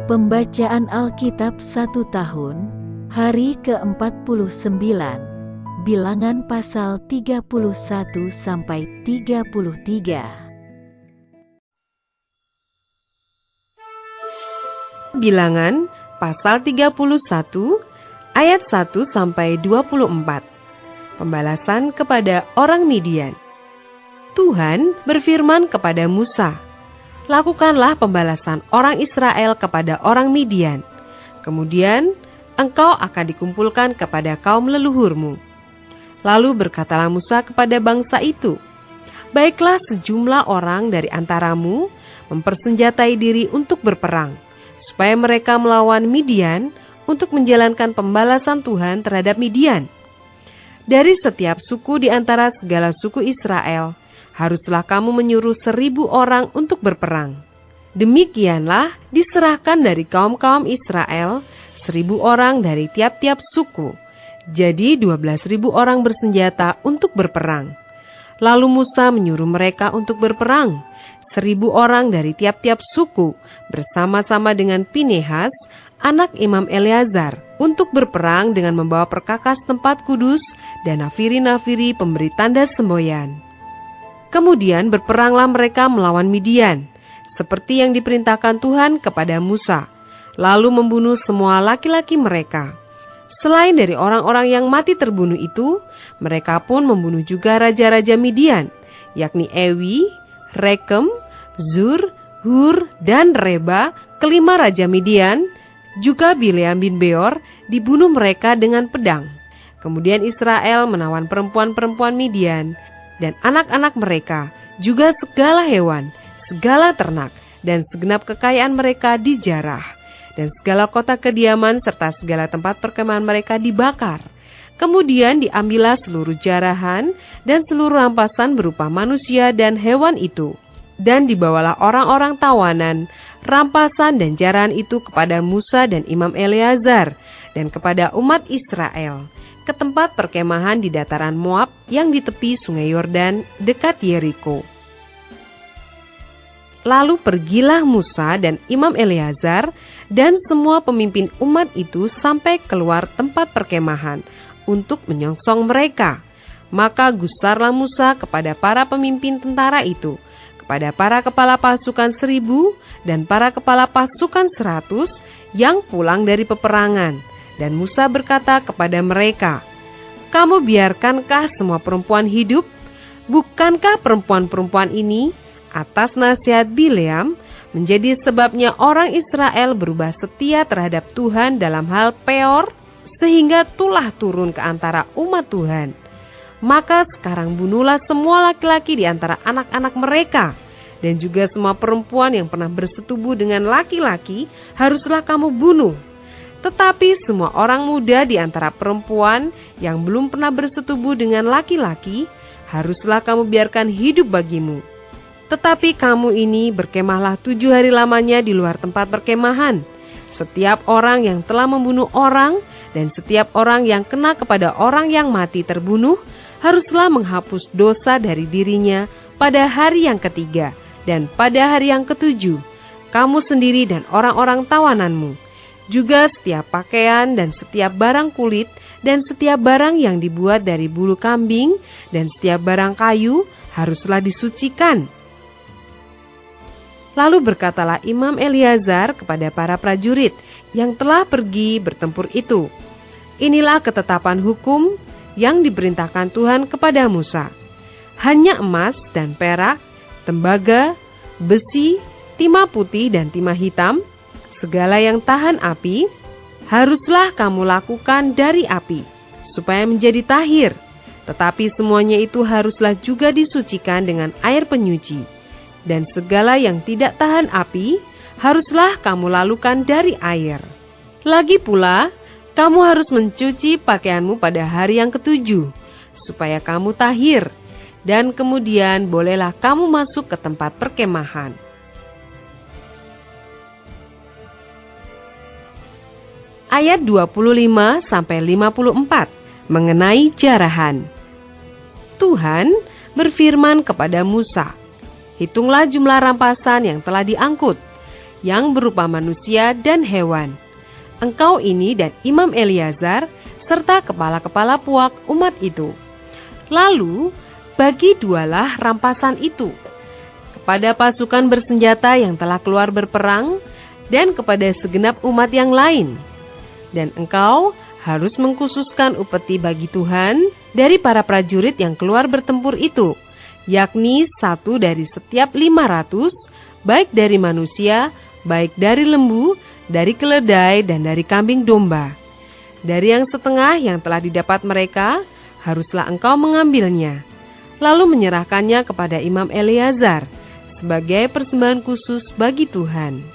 Pembacaan Alkitab 1 tahun, hari ke-49, Bilangan pasal 31-33. Bilangan pasal 31 ayat 1-24. Pembalasan kepada orang Midian. Tuhan berfirman kepada Musa, "Lakukanlah pembalasan orang Israel kepada orang Midian. Kemudian engkau akan dikumpulkan kepada kaum leluhurmu." Lalu berkatalah Musa kepada bangsa itu, "Baiklah, sejumlah orang dari antaramu mempersenjatai diri untuk berperang, supaya mereka melawan Midian untuk menjalankan pembalasan Tuhan terhadap Midian. Dari setiap suku di antara segala suku Israel, haruslah kamu menyuruh 1.000 orang untuk berperang. Demikianlah diserahkan dari kaum-kaum Israel 1.000 orang dari tiap-tiap suku. Jadi 12.000 orang bersenjata untuk berperang. Lalu Musa menyuruh mereka untuk berperang, 1.000 orang dari tiap-tiap suku, bersama-sama dengan Pinehas, anak Imam Eleazar, untuk berperang dengan membawa perkakas tempat kudus dan nafiri-nafiri pemberi tanda semboyan. Kemudian berperanglah mereka melawan Midian, seperti yang diperintahkan Tuhan kepada Musa, lalu membunuh semua laki-laki mereka. Selain dari orang-orang yang mati terbunuh itu, mereka pun membunuh juga raja-raja Midian, yakni Ewi, Rekem, Zur, Hur, dan Reba, kelima raja Midian. Juga Bileam bin Beor dibunuh mereka dengan pedang. Kemudian Israel menawan perempuan-perempuan Midian dan anak-anak mereka, juga segala hewan, segala ternak, dan segenap kekayaan mereka dijarah, dan segala kota kediaman serta segala tempat perkemahan mereka dibakar. Kemudian diambillah seluruh jarahan dan seluruh rampasan berupa manusia dan hewan itu, dan dibawalah orang-orang tawanan, rampasan dan jarahan itu kepada Musa dan Imam Eleazar dan kepada umat Israel ke tempat perkemahan di dataran Moab yang di tepi sungai Yordan dekat Yeriko. Lalu pergilah Musa dan Imam Eleazar dan semua pemimpin umat itu sampai keluar tempat perkemahan untuk menyongsong mereka. Maka gusarlah Musa kepada para pemimpin tentara itu, kepada para kepala pasukan 1.000 dan para kepala pasukan 100 yang pulang dari peperangan. Dan Musa berkata kepada mereka, "Kamu biarkankah semua perempuan hidup? Bukankah perempuan-perempuan ini atas nasihat Bileam menjadi sebabnya orang Israel berubah setia terhadap Tuhan dalam hal Peor, sehingga tulah turun ke antara umat Tuhan? Maka sekarang bunuhlah semua laki-laki di antara anak-anak mereka, dan juga semua perempuan yang pernah bersetubuh dengan laki-laki haruslah kamu bunuh. Tetapi semua orang muda di antara perempuan yang belum pernah bersetubuh dengan laki-laki haruslah kamu biarkan hidup bagimu. Tetapi kamu ini berkemahlah 7 hari lamanya di luar tempat perkemahan. Setiap orang yang telah membunuh orang dan setiap orang yang kena kepada orang yang mati terbunuh haruslah menghapus dosa dari dirinya pada hari yang ketiga, dan pada hari yang ketujuh, kamu sendiri dan orang-orang tawananmu, juga setiap pakaian dan setiap barang kulit dan setiap barang yang dibuat dari bulu kambing dan setiap barang kayu haruslah disucikan." Lalu berkatalah Imam Eleazar kepada para prajurit yang telah pergi bertempur itu, "Inilah ketetapan hukum yang diperintahkan Tuhan kepada Musa. Hanya emas dan perak, tembaga, besi, timah putih dan timah hitam, segala yang tahan api, haruslah kamu lakukan dari api, supaya menjadi tahir. Tetapi semuanya itu haruslah juga disucikan dengan air penyuci. Dan segala yang tidak tahan api, haruslah kamu lakukan dari air. Lagi pula, kamu harus mencuci pakaianmu pada hari yang ketujuh, supaya kamu tahir, dan kemudian bolehlah kamu masuk ke tempat perkemahan." Ayat 25-54 mengenai jarahan. Tuhan berfirman kepada Musa, "Hitunglah jumlah rampasan yang telah diangkut, yang berupa manusia dan hewan. Engkau ini dan Imam Eleazar serta kepala-kepala puak umat itu. Lalu bagi dualah rampasan itu kepada pasukan bersenjata yang telah keluar berperang dan kepada segenap umat yang lain. Dan engkau harus mengkhususkan upeti bagi Tuhan dari para prajurit yang keluar bertempur itu, yakni 1 dari setiap 500, baik dari manusia, baik dari lembu, dari keledai, dan dari kambing domba. Dari yang setengah yang telah didapat mereka, haruslah engkau mengambilnya, lalu menyerahkannya kepada Imam Eleazar sebagai persembahan khusus bagi Tuhan.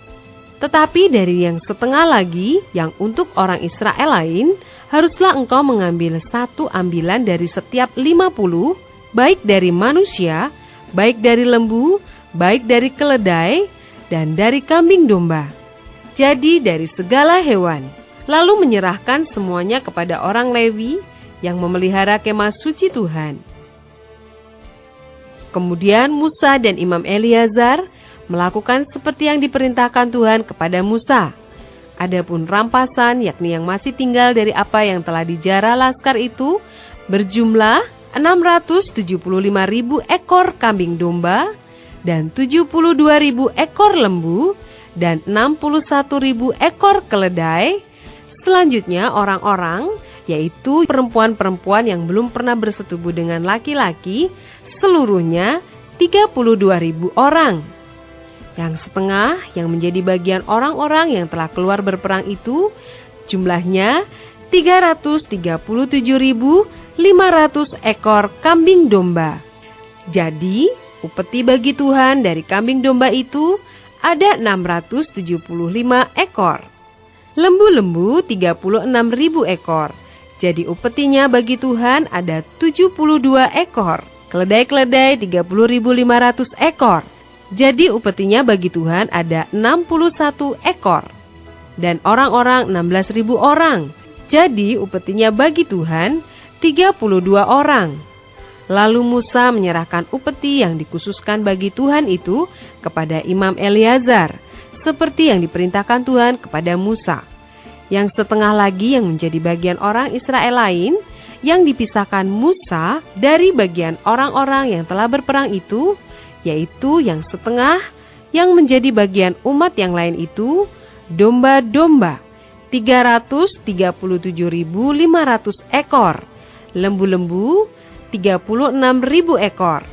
Tetapi dari yang setengah lagi, yang untuk orang Israel lain, haruslah engkau mengambil 1 ambilan dari setiap 50, baik dari manusia, baik dari lembu, baik dari keledai, dan dari kambing domba. Jadi dari segala hewan, lalu menyerahkan semuanya kepada orang Lewi yang memelihara kemah suci Tuhan. Kemudian Musa dan Imam Eleazar melakukan seperti yang diperintahkan Tuhan kepada Musa. Adapun rampasan, yakni yang masih tinggal dari apa yang telah dijara laskar itu, berjumlah 675.000 ekor kambing domba, dan 72.000 ekor lembu, dan 61.000 ekor keledai. Selanjutnya orang-orang, yaitu perempuan-perempuan yang belum pernah bersetubuh dengan laki-laki, seluruhnya 32.000 orang. Yang setengah yang menjadi bagian orang-orang yang telah keluar berperang itu, jumlahnya 337.500 ekor kambing domba. Jadi upeti bagi Tuhan dari kambing domba itu ada 675 ekor. Lembu-lembu 36.000 ekor. Jadi upetinya bagi Tuhan ada 72 ekor. Keledai-keledai 30.500 ekor. Jadi upetinya bagi Tuhan ada 61 ekor. Dan orang-orang 16.000 orang. Jadi upetinya bagi Tuhan 32 orang. Lalu Musa menyerahkan upeti yang dikhususkan bagi Tuhan itu kepada Imam Eleazar, seperti yang diperintahkan Tuhan kepada Musa. Yang setengah lagi yang menjadi bagian orang Israel lain, yang dipisahkan Musa dari bagian orang-orang yang telah berperang itu, yaitu yang setengah yang menjadi bagian umat yang lain itu, domba-domba 337.500 ekor, lembu-lembu 36.000 ekor,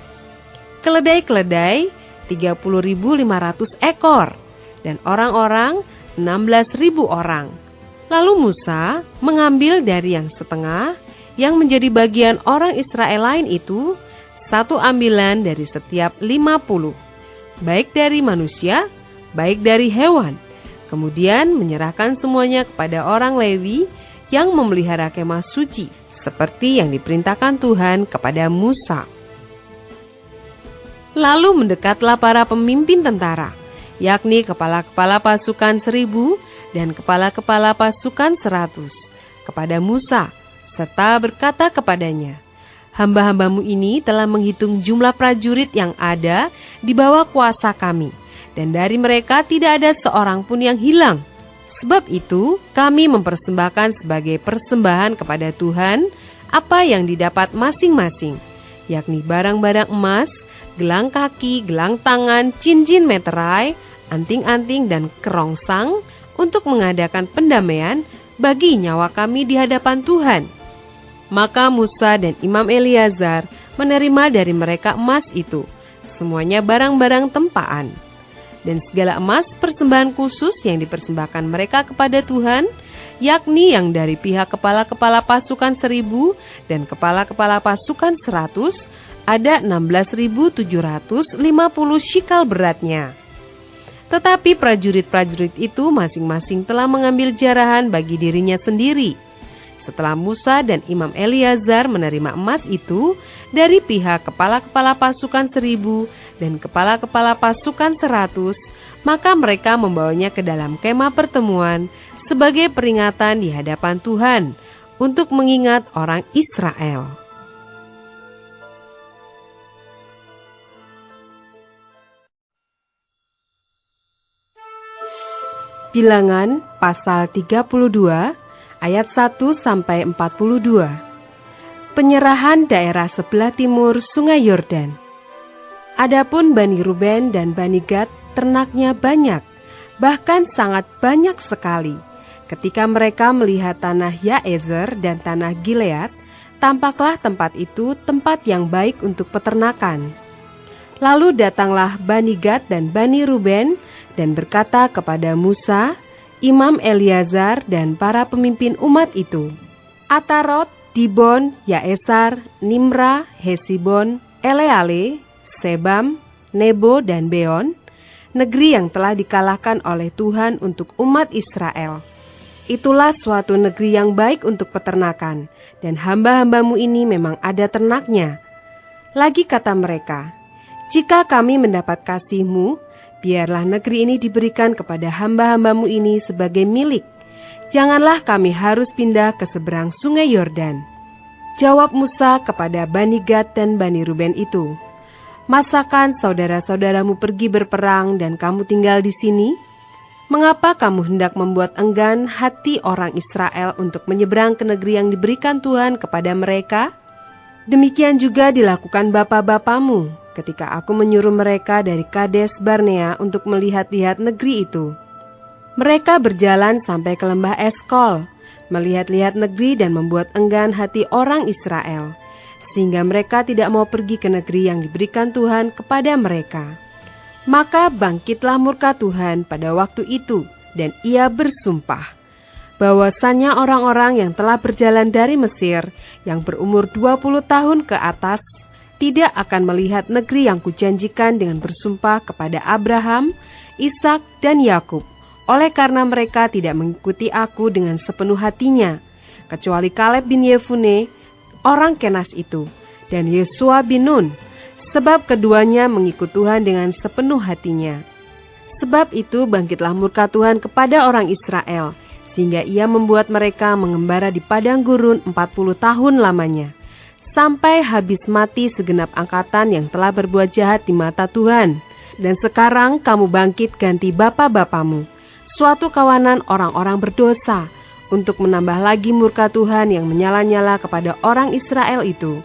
keledai-keledai 30.500 ekor, dan orang-orang 16.000 orang. Lalu Musa mengambil dari yang setengah yang menjadi bagian orang Israel lain itu 1 ambilan dari setiap 50, baik dari manusia, baik dari hewan. Kemudian menyerahkan semuanya kepada orang Lewi yang memelihara kemah suci, seperti yang diperintahkan Tuhan kepada Musa. Lalu mendekatlah para pemimpin tentara, yakni kepala-kepala pasukan 1.000 dan kepala-kepala pasukan 100, kepada Musa, serta berkata kepadanya, "Hamba-hambamu ini telah menghitung jumlah prajurit yang ada di bawah kuasa kami, dan dari mereka tidak ada seorang pun yang hilang. Sebab itu kami mempersembahkan sebagai persembahan kepada Tuhan apa yang didapat masing-masing, yakni barang-barang emas, gelang kaki, gelang tangan, cincin meterai, anting-anting dan kerongsang untuk mengadakan pendamaian bagi nyawa kami di hadapan Tuhan." Maka Musa dan Imam Eleazar menerima dari mereka emas itu, semuanya barang-barang tempaan. Dan segala emas persembahan khusus yang dipersembahkan mereka kepada Tuhan, yakni yang dari pihak kepala-kepala pasukan 1.000 dan kepala-kepala pasukan 100, ada 16.750 shikal beratnya. Tetapi prajurit-prajurit itu masing-masing telah mengambil jarahan bagi dirinya sendiri. Setelah Musa dan Imam Eleazar menerima emas itu dari pihak kepala-kepala pasukan 1.000 dan kepala-kepala pasukan 100, maka mereka membawanya ke dalam kemah pertemuan sebagai peringatan di hadapan Tuhan untuk mengingat orang Israel. Bilangan pasal 32 ayat 1 sampai 42. Penyerahan daerah sebelah timur Sungai Yordan. Adapun Bani Ruben dan Bani Gad ternaknya banyak, bahkan sangat banyak sekali. Ketika mereka melihat tanah Yaezer dan tanah Gilead, tampaklah tempat itu tempat yang baik untuk peternakan. Lalu datanglah Bani Gad dan Bani Ruben dan berkata kepada Musa, Imam Eleazar dan para pemimpin umat itu, Atarot, Dibon, Yaesar, Nimra, Hesibon, Eleale, Sebam, Nebo dan Beon, negeri yang telah dikalahkan oleh Tuhan untuk umat Israel. Itulah suatu negeri yang baik untuk peternakan, dan hamba-hambamu ini memang ada ternaknya. Lagi kata mereka, jika kami mendapat kasih-Mu, biarlah negeri ini diberikan kepada hamba-hambamu ini sebagai milik. Janganlah kami harus pindah ke seberang sungai Yordan. Jawab Musa kepada Bani Gad dan Bani Ruben itu, masakan saudara-saudaramu pergi berperang dan kamu tinggal di sini? Mengapa kamu hendak membuat enggan hati orang Israel untuk menyeberang ke negeri yang diberikan Tuhan kepada mereka? Demikian juga dilakukan bapa-bapamu ketika aku menyuruh mereka dari Kades Barnea untuk melihat-lihat negeri itu. Mereka berjalan sampai ke lembah Eskol, melihat-lihat negeri dan membuat enggan hati orang Israel, sehingga mereka tidak mau pergi ke negeri yang diberikan Tuhan kepada mereka. Maka bangkitlah murka Tuhan pada waktu itu, dan ia bersumpah, bahwasanya orang-orang yang telah berjalan dari Mesir, yang berumur 20 tahun ke atas, tidak akan melihat negeri yang kujanjikan dengan bersumpah kepada Abraham, Ishak, dan Yakub, oleh karena mereka tidak mengikuti aku dengan sepenuh hatinya, kecuali Kaleb bin Yefune, orang Kenas itu, dan Yosua bin Nun, sebab keduanya mengikut Tuhan dengan sepenuh hatinya. Sebab itu bangkitlah murka Tuhan kepada orang Israel, sehingga ia membuat mereka mengembara di padang gurun 40 tahun lamanya, sampai habis mati segenap angkatan yang telah berbuat jahat di mata Tuhan. Dan sekarang kamu bangkit ganti bapa-bapamu, suatu kawanan orang-orang berdosa, untuk menambah lagi murka Tuhan yang menyala-nyala kepada orang Israel itu.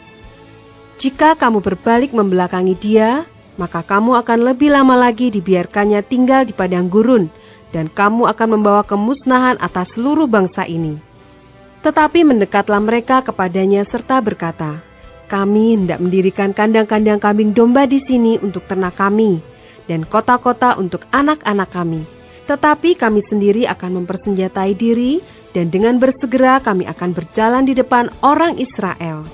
Jika kamu berbalik membelakangi dia, maka kamu akan lebih lama lagi dibiarkannya tinggal di padang gurun, dan kamu akan membawa kemusnahan atas seluruh bangsa ini. Tetapi mendekatlah mereka kepadanya serta berkata, kami hendak mendirikan kandang-kandang kambing domba di sini untuk ternak kami, dan kota-kota untuk anak-anak kami. Tetapi kami sendiri akan mempersenjatai diri, dan dengan bersegera kami akan berjalan di depan orang Israel,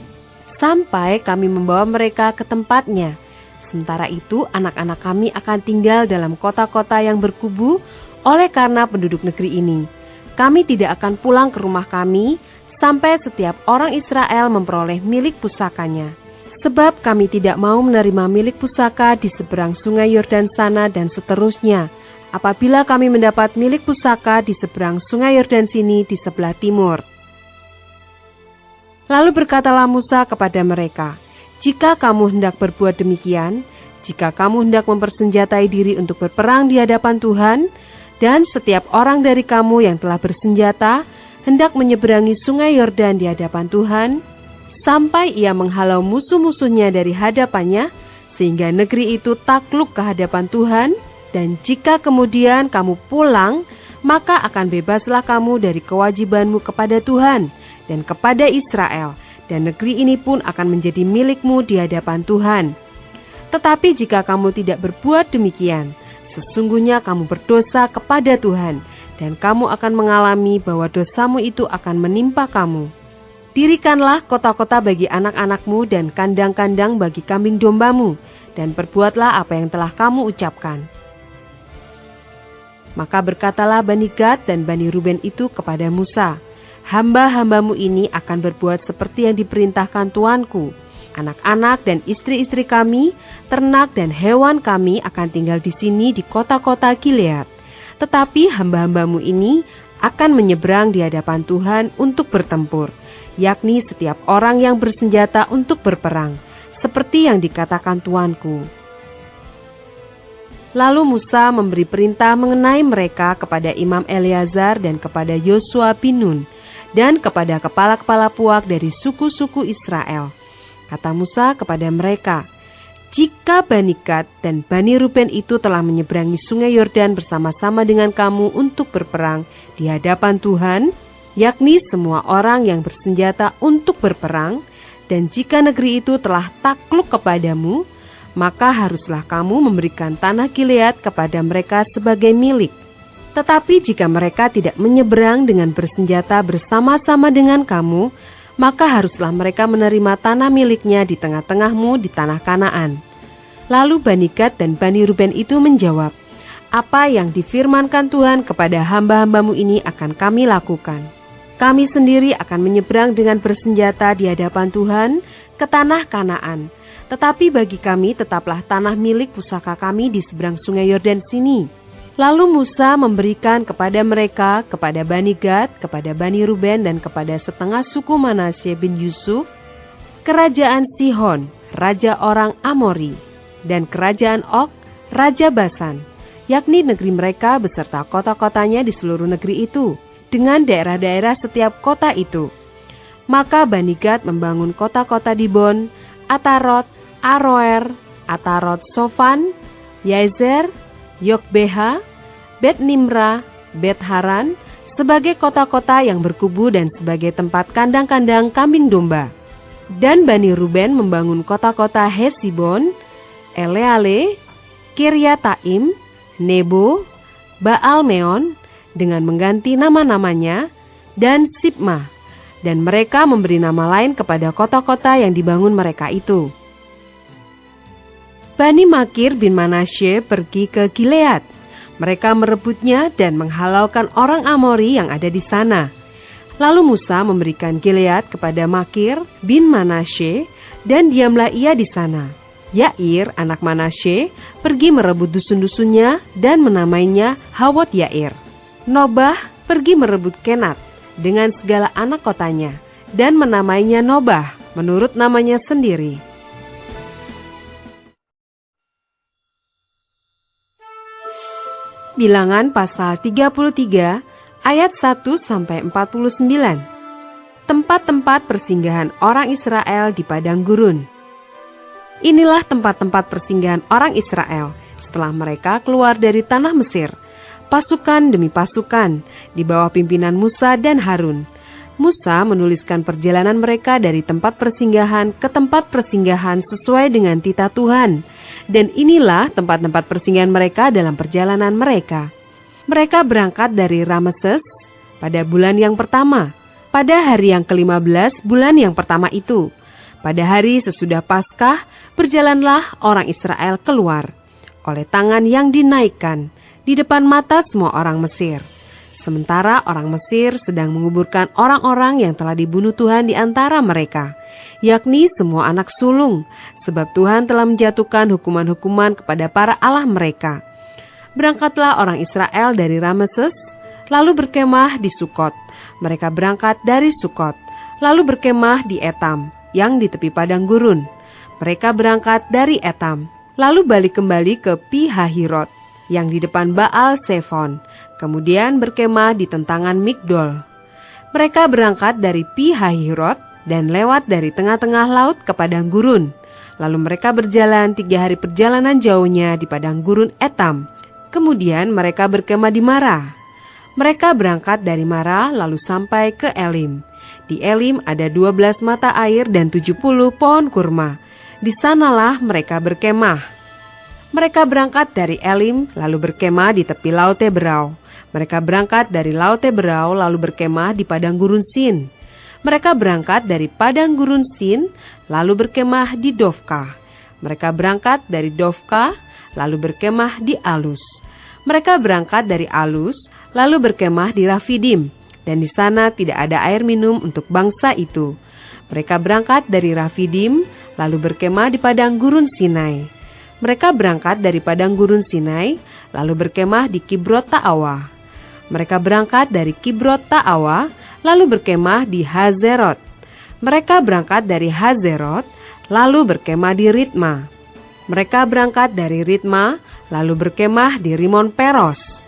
sampai kami membawa mereka ke tempatnya. Sementara itu anak-anak kami akan tinggal dalam kota-kota yang berkubu oleh karena penduduk negeri ini. Kami tidak akan pulang ke rumah kami sampai setiap orang Israel memperoleh milik pusakanya. Sebab kami tidak mau menerima milik pusaka di seberang sungai Yordan sana dan seterusnya, apabila kami mendapat milik pusaka di seberang sungai Yordan sini di sebelah timur. Lalu berkatalah Musa kepada mereka, jika kamu hendak berbuat demikian, jika kamu hendak mempersenjatai diri untuk berperang di hadapan Tuhan, dan setiap orang dari kamu yang telah bersenjata hendak menyeberangi sungai Yordan di hadapan Tuhan, sampai ia menghalau musuh-musuhnya dari hadapannya, sehingga negeri itu takluk ke hadapan Tuhan, dan jika kemudian kamu pulang, maka akan bebaslah kamu dari kewajibanmu kepada Tuhan dan kepada Israel, dan negeri ini pun akan menjadi milikmu di hadapan Tuhan. Tetapi jika kamu tidak berbuat demikian, sesungguhnya kamu berdosa kepada Tuhan, dan kamu akan mengalami bahwa dosamu itu akan menimpa kamu. Dirikanlah kota-kota bagi anak-anakmu dan kandang-kandang bagi kambing dombamu, dan perbuatlah apa yang telah kamu ucapkan. Maka berkatalah Bani Gad dan Bani Ruben itu kepada Musa, hamba-hambamu ini akan berbuat seperti yang diperintahkan tuanku. Anak-anak dan istri-istri kami, ternak dan hewan kami akan tinggal di sini di kota-kota Gilead. Tetapi hamba-hambamu ini akan menyeberang di hadapan Tuhan untuk bertempur, yakni setiap orang yang bersenjata untuk berperang, seperti yang dikatakan tuanku. Lalu Musa memberi perintah mengenai mereka kepada Imam Eleazar dan kepada Yosua bin Nun dan kepada kepala-kepala puak dari suku-suku Israel. Kata Musa kepada mereka, "Jika Bani Gad dan Bani Ruben itu telah menyeberangi sungai Yordan bersama-sama dengan kamu untuk berperang di hadapan Tuhan, yakni semua orang yang bersenjata untuk berperang, dan jika negeri itu telah takluk kepadamu, maka haruslah kamu memberikan tanah Gilead kepada mereka sebagai milik. Tetapi jika mereka tidak menyeberang dengan bersenjata bersama-sama dengan kamu, maka haruslah mereka menerima tanah miliknya di tengah-tengahmu di tanah Kanaan." Lalu Bani Gad dan Bani Ruben itu menjawab, "Apa yang difirmankan Tuhan kepada hamba-hambamu ini akan kami lakukan. Kami sendiri akan menyeberang dengan bersenjata di hadapan Tuhan ke tanah Kanaan. Tetapi bagi kami tetaplah tanah milik pusaka kami di seberang sungai Yordan sini." Lalu Musa memberikan kepada mereka, kepada Bani Gad, kepada Bani Ruben, dan kepada setengah suku Manasye bin Yusuf, kerajaan Sihon, raja orang Amori, dan kerajaan Og, raja Basan, yakni negeri mereka beserta kota-kotanya di seluruh negeri itu, dengan daerah-daerah setiap kota itu. Maka Bani Gad membangun kota-kota Dibon, Atarot, Aroer, Atarot Sofan, Yazer, Yokbeha, Bet Nimra, Bet Haran, sebagai kota-kota yang berkubu dan sebagai tempat kandang-kandang kambing domba. Dan Bani Ruben membangun kota-kota Hesibon, Eleale, Kiryataim, Nebo, Baal-Meon, dengan mengganti nama-namanya, dan Sibma, dan mereka memberi nama lain kepada kota-kota yang dibangun mereka itu. Bani Makir bin Manasye pergi ke Gilead. Mereka merebutnya dan menghalaukan orang Amori yang ada di sana. Lalu Musa memberikan Gilead kepada Makir bin Manasye, dan diamlah ia di sana. Yair, anak Manasye, pergi merebut dusun-dusunnya dan menamainya Hawot Yair. Nobah pergi merebut Kenat dengan segala anak kotanya dan menamainya Nobah menurut namanya sendiri. Bilangan pasal 33 ayat 1-49. Tempat-tempat persinggahan orang Israel di padang gurun. Inilah tempat-tempat persinggahan orang Israel setelah mereka keluar dari tanah Mesir, pasukan demi pasukan, di bawah pimpinan Musa dan Harun. Musa menuliskan perjalanan mereka dari tempat persinggahan ke tempat persinggahan sesuai dengan titah Tuhan. Dan inilah tempat-tempat persinggahan mereka dalam perjalanan mereka. Mereka berangkat dari Rameses pada bulan yang pertama, pada hari yang ke-15 bulan yang pertama itu. Pada hari sesudah Paskah, berjalanlah orang Israel keluar, oleh tangan yang dinaikkan, di depan mata semua orang Mesir. Sementara orang Mesir sedang menguburkan orang-orang yang telah dibunuh Tuhan di antara mereka, yakni semua anak sulung, sebab Tuhan telah menjatuhkan hukuman-hukuman kepada para allah mereka. Berangkatlah orang Israel dari Rameses, lalu berkemah di Sukot. Mereka berangkat dari Sukot, lalu berkemah di Etam, yang di tepi padang gurun. Mereka berangkat dari Etam, lalu balik kembali ke Pi-hahirot, yang di depan Baal Sefon, kemudian berkemah di tentangan Migdol. Mereka berangkat dari Pi-hahirot dan lewat dari tengah-tengah laut ke padang gurun. Lalu mereka berjalan 3 hari perjalanan jauhnya di padang gurun Etam. Kemudian mereka berkemah di Mara. Mereka berangkat dari Mara lalu sampai ke Elim. Di Elim ada 12 mata air dan 70 pohon kurma. Di sanalah mereka berkemah. Mereka berangkat dari Elim lalu berkemah di tepi Laut Teberau. Mereka berangkat dari Laut Teberau lalu berkemah di padang gurun Sin. Mereka berangkat dari padang gurun Sin lalu berkemah di Dofka. Mereka berangkat dari Dofka lalu berkemah di Alus. Mereka berangkat dari Alus lalu berkemah di Rafidim, dan di sana tidak ada air minum untuk bangsa itu. Mereka berangkat dari Rafidim lalu berkemah di padang gurun Sinai. Mereka berangkat dari padang gurun Sinai, lalu berkemah di Kibrot Ta'awa. Mereka berangkat dari Kibrot Ta'awa, lalu berkemah di Hazerot. Mereka berangkat dari Hazerot, lalu berkemah di Ritma. Mereka berangkat dari Ritma, lalu berkemah di Rimon Peros.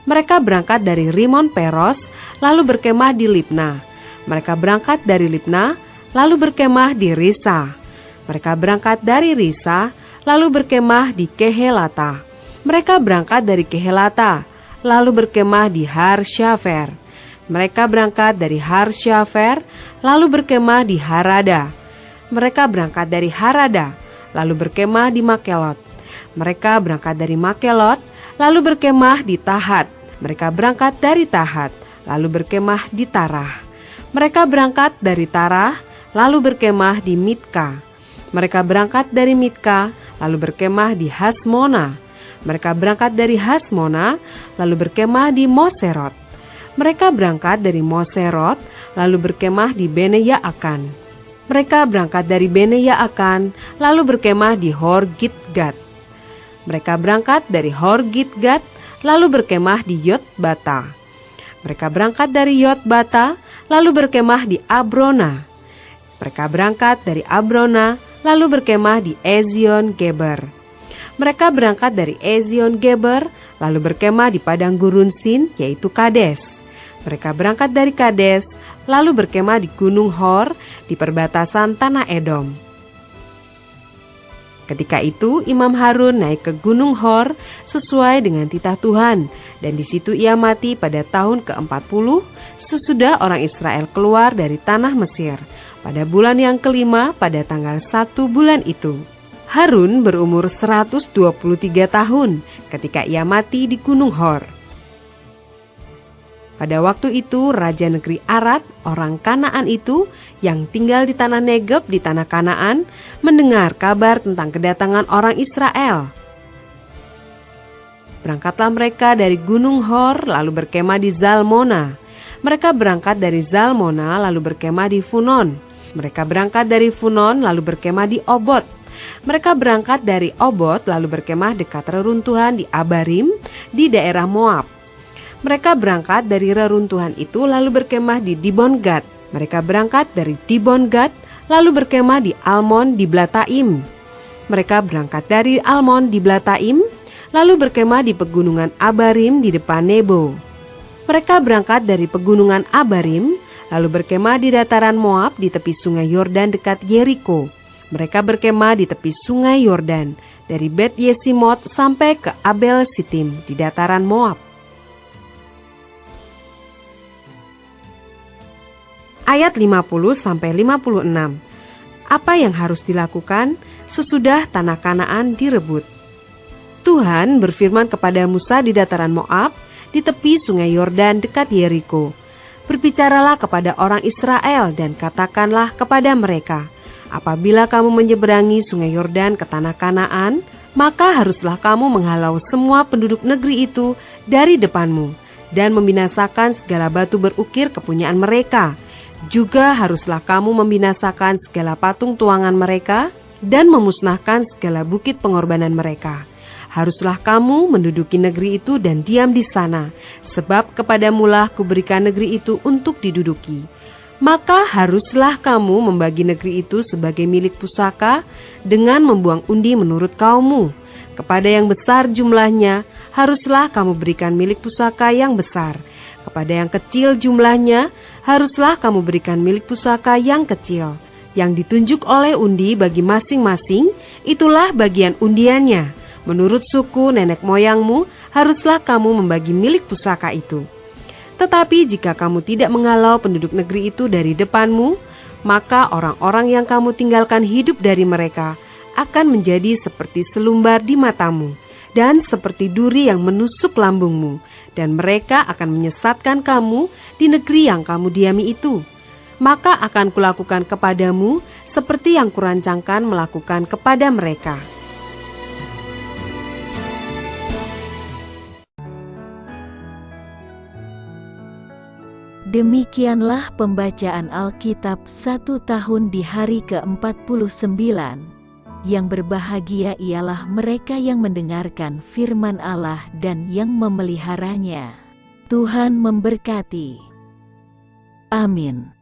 Mereka berangkat dari Rimon Peros, lalu berkemah di Libna. Mereka berangkat dari Libna, lalu berkemah di Risa. Mereka berangkat dari Risa, lalu berkemah di Kehelata. Mereka berangkat dari Kehelata, lalu berkemah di Har-Syafer. Mereka berangkat dari Har-Syafer, lalu berkemah di Harada. Mereka berangkat dari Harada, lalu berkemah di Makelot. Mereka berangkat dari Makelot, lalu berkemah di Tahat. Mereka berangkat dari Tahat, lalu berkemah di Tarah. Mereka berangkat dari Tarah, lalu berkemah di Mitka. Mereka berangkat dari Mitka, lalu berkemah di Hasmona. Mereka berangkat dari Hasmona, lalu berkemah di Moserot. Mereka berangkat dari Moserot, lalu berkemah di Bene Yaakan. Mereka berangkat dari Bene Yaakan, lalu berkemah di Hor Gidgad. Mereka berangkat dari Hor Gidgad, lalu berkemah di Yotbata. Mereka berangkat dari Yotbata, lalu berkemah di Abrona. Mereka berangkat dari Abrona, lalu berkemah di Ezion Geber. Mereka berangkat dari Ezion Geber, lalu berkemah di padang gurun Sin, yaitu Kades. Mereka berangkat dari Kades, lalu berkemah di Gunung Hor, di perbatasan tanah Edom. Ketika itu Imam Harun naik ke Gunung Hor sesuai dengan titah Tuhan, dan di situ ia mati pada tahun ke-40 sesudah orang Israel keluar dari tanah Mesir, pada bulan yang kelima pada tanggal 1 bulan itu. Harun berumur 123 tahun ketika ia mati di Gunung Hor. Pada waktu itu Raja negeri Arad, orang Kanaan itu yang tinggal di tanah Negeb di tanah Kanaan, mendengar kabar tentang kedatangan orang Israel. Berangkatlah mereka dari Gunung Hor lalu berkemah di Zalmona. Mereka berangkat dari Zalmona lalu berkemah di Funon. Mereka berangkat dari Funon lalu berkemah di Obot. Mereka berangkat dari Obot lalu berkemah dekat reruntuhan di Abarim di daerah Moab. Mereka berangkat dari reruntuhan itu lalu berkemah di Dibon-Gad. Mereka berangkat dari Dibon-Gad lalu berkemah di Almon di Blataim. Mereka berangkat dari Almon di Blataim lalu berkemah di pegunungan Abarim di depan Nebo. Mereka berangkat dari pegunungan Abarim lalu berkemah di dataran Moab di tepi sungai Yordan dekat Yeriko. Mereka berkemah di tepi sungai Yordan dari Bet Yesimot sampai ke Abel Sitim di dataran Moab. Ayat 50-56. Apa yang harus dilakukan sesudah tanah Kanaan direbut? Tuhan berfirman kepada Musa di dataran Moab, di tepi sungai Yordan dekat Yeriko. Berbicaralah kepada orang Israel dan katakanlah kepada mereka, apabila kamu menyeberangi sungai Yordan ke tanah Kanaan, maka haruslah kamu menghalau semua penduduk negeri itu dari depanmu, dan membinasakan segala batu berukir kepunyaan mereka. Juga haruslah kamu membinasakan segala patung tuangan mereka dan memusnahkan segala bukit pengorbanan mereka. Haruslah kamu menduduki negeri itu dan diam di sana, sebab kepadamulah kuberikan negeri itu untuk diduduki. Maka haruslah kamu membagi negeri itu sebagai milik pusaka dengan membuang undi menurut kaummu. Kepada yang besar jumlahnya, haruslah kamu berikan milik pusaka yang besar. Kepada yang kecil jumlahnya, haruslah kamu berikan milik pusaka yang kecil. Yang ditunjuk oleh undi bagi masing-masing, itulah bagian undiannya. Menurut suku nenek moyangmu, haruslah kamu membagi milik pusaka itu. Tetapi jika kamu tidak menghalau penduduk negeri itu dari depanmu, maka orang-orang yang kamu tinggalkan hidup dari mereka akan menjadi seperti selumbar di matamu, dan seperti duri yang menusuk lambungmu, dan mereka akan menyesatkan kamu di negeri yang kamu diami itu. Maka akan kulakukan kepadamu seperti yang kurancangkan melakukan kepada mereka. Demikianlah pembacaan Alkitab 1 tahun di hari ke-49. Yang berbahagia ialah mereka yang mendengarkan firman Allah dan yang memeliharanya. Tuhan memberkati. Amin.